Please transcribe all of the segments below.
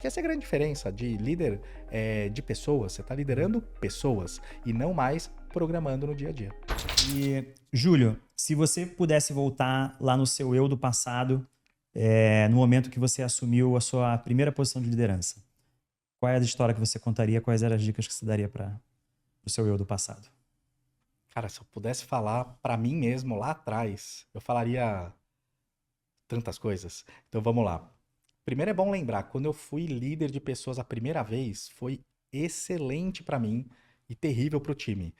Que essa é a grande diferença de líder de pessoas. Você está liderando pessoas e não mais programando no dia a dia. E, Júlio, se você pudesse voltar lá no seu eu do passado, no momento que você assumiu a sua primeira posição de liderança, qual é a história que você contaria? Quais eram as dicas que você daria para o seu eu do passado? Cara, se eu pudesse falar para mim mesmo lá atrás, eu falaria tantas coisas. Então vamos lá. Primeiro é bom lembrar, quando eu fui líder de pessoas a primeira vez, foi excelente para mim e terrível para o time.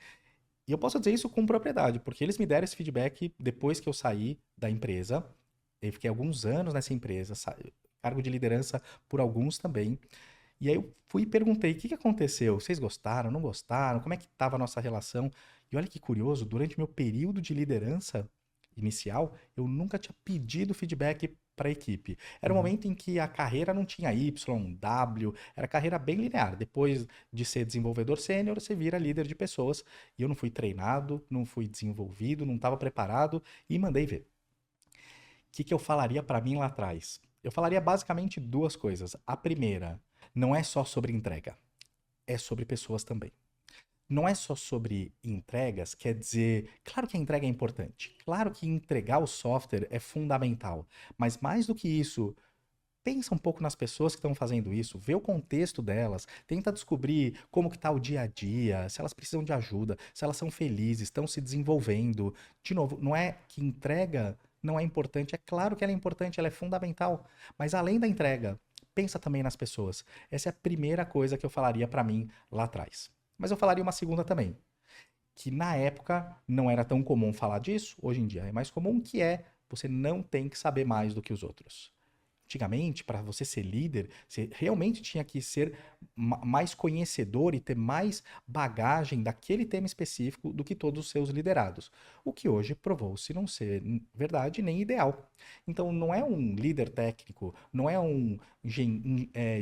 E eu posso dizer isso com propriedade, porque eles me deram esse feedback depois que eu saí da empresa. Eu fiquei alguns anos nessa empresa, cargo de liderança por alguns também. E aí eu fui e perguntei, o que que aconteceu? Vocês gostaram, não gostaram? Como é que estava a nossa relação? E olha que curioso, durante meu período de liderança inicial, eu nunca tinha pedido feedback para a equipe. Era um Uhum. momento em que a carreira não tinha Y, W, era carreira bem linear. Depois de ser desenvolvedor sênior, você vira líder de pessoas. E eu não fui treinado, não fui desenvolvido, não estava preparado e mandei ver. O que que eu falaria para mim lá atrás? Eu falaria basicamente duas coisas. A primeira, não é só sobre entrega, é sobre pessoas também. Não é só sobre entregas, quer dizer, claro que a entrega é importante, claro que entregar o software é fundamental, mas mais do que isso, pensa um pouco nas pessoas que estão fazendo isso, vê o contexto delas, tenta descobrir como que está o dia a dia, se elas precisam de ajuda, se elas são felizes, estão se desenvolvendo. De novo, não é que entrega não é importante, é claro que ela é importante, ela é fundamental, mas além da entrega, pensa também nas pessoas. Essa é a primeira coisa que eu falaria para mim lá atrás. Mas eu falaria uma segunda também, que na época não era tão comum falar disso, hoje em dia é mais comum, que é você não tem que saber mais do que os outros. Antigamente, para você ser líder, você realmente tinha que ser mais conhecedor e ter mais bagagem daquele tema específico do que todos os seus liderados. O que hoje provou-se não ser verdade nem ideal. Então, não é um líder técnico, não é um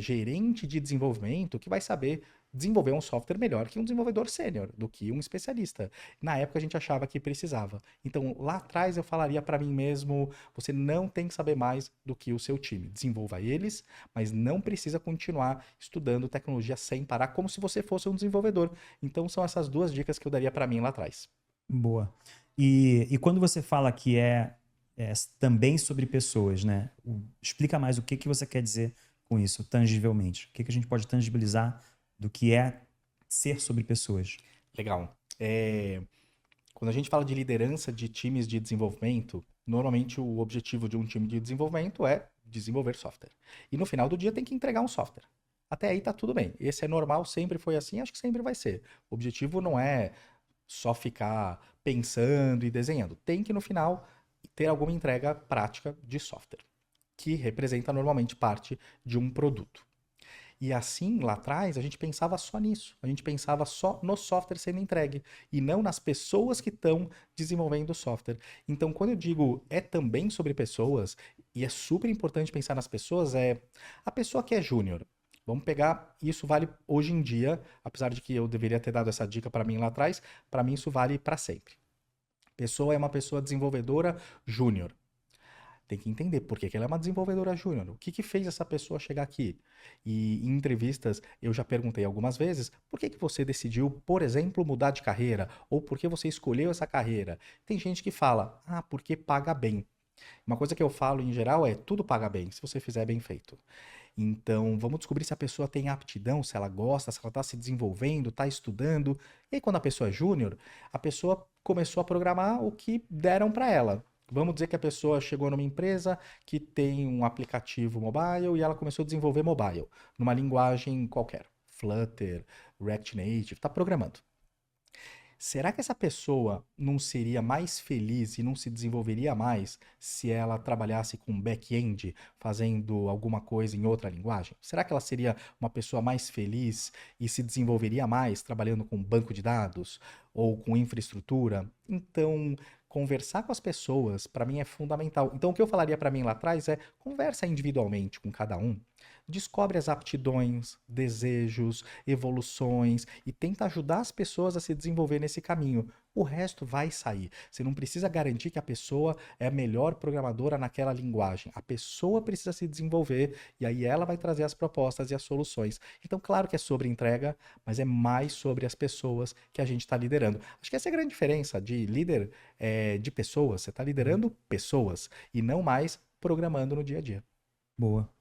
gerente de desenvolvimento que vai saber desenvolver um software melhor que um desenvolvedor sênior, do que um especialista. Na época a gente achava que precisava. Então, lá atrás eu falaria para mim mesmo, você não tem que saber mais do que o seu time. Desenvolva eles, mas não precisa continuar estudando tecnologia sem parar, como se você fosse um desenvolvedor. Então, são essas duas dicas que eu daria para mim lá atrás. Boa. E quando você fala que é também sobre pessoas, né? Explica mais o que você quer dizer com isso, tangivelmente. O que a gente pode tangibilizar do que é ser sobre pessoas? Legal. Quando a gente fala de liderança de times de desenvolvimento, normalmente o objetivo de um time de desenvolvimento é desenvolver software. E no final do dia tem que entregar um software. Até aí tá tudo bem. Esse é normal, sempre foi assim, acho que sempre vai ser. O objetivo não é só ficar pensando e desenhando. Tem que no final ter alguma entrega prática de software, que representa normalmente parte de um produto. E assim, lá atrás, a gente pensava só nisso. A gente pensava só no software sendo entregue e não nas pessoas que estão desenvolvendo o software. Então, quando eu digo é também sobre pessoas, e é super importante pensar nas pessoas, é a pessoa que é júnior. Vamos pegar, isso vale hoje em dia, apesar de que eu deveria ter dado essa dica para mim lá atrás, para mim isso vale para sempre. Pessoa é uma pessoa desenvolvedora júnior. Tem que entender por que que ela é uma desenvolvedora júnior. O que que fez essa pessoa chegar aqui? E em entrevistas eu já perguntei algumas vezes, por que que você decidiu, por exemplo, mudar de carreira? Ou por que você escolheu essa carreira? Tem gente que fala, ah, porque paga bem. Uma coisa que eu falo em geral é, tudo paga bem, se você fizer bem feito. Então, vamos descobrir se a pessoa tem aptidão, se ela gosta, se ela está se desenvolvendo, está estudando. E aí, quando a pessoa é júnior, a pessoa começou a programar o que deram para ela. Vamos dizer que a pessoa chegou numa empresa que tem um aplicativo mobile e ela começou a desenvolver mobile, numa linguagem qualquer. Flutter, React Native, está programando. Será que essa pessoa não seria mais feliz e não se desenvolveria mais se ela trabalhasse com back-end, fazendo alguma coisa em outra linguagem? Será que ela seria uma pessoa mais feliz e se desenvolveria mais trabalhando com banco de dados ou com infraestrutura? Então, conversar com as pessoas, para mim, é fundamental. Então, o que eu falaria para mim lá atrás é conversa individualmente com cada um. descobre as aptidões, desejos, evoluções e tenta ajudar as pessoas a se desenvolver nesse caminho. O resto vai sair. Você não precisa garantir que a pessoa é a melhor programadora naquela linguagem. A pessoa precisa se desenvolver e aí ela vai trazer as propostas e as soluções. Então, claro que é sobre entrega, mas é mais sobre as pessoas que a gente está liderando. Acho que essa é a grande diferença de líder de pessoas. Você está liderando pessoas e não mais programando no dia a dia. Boa.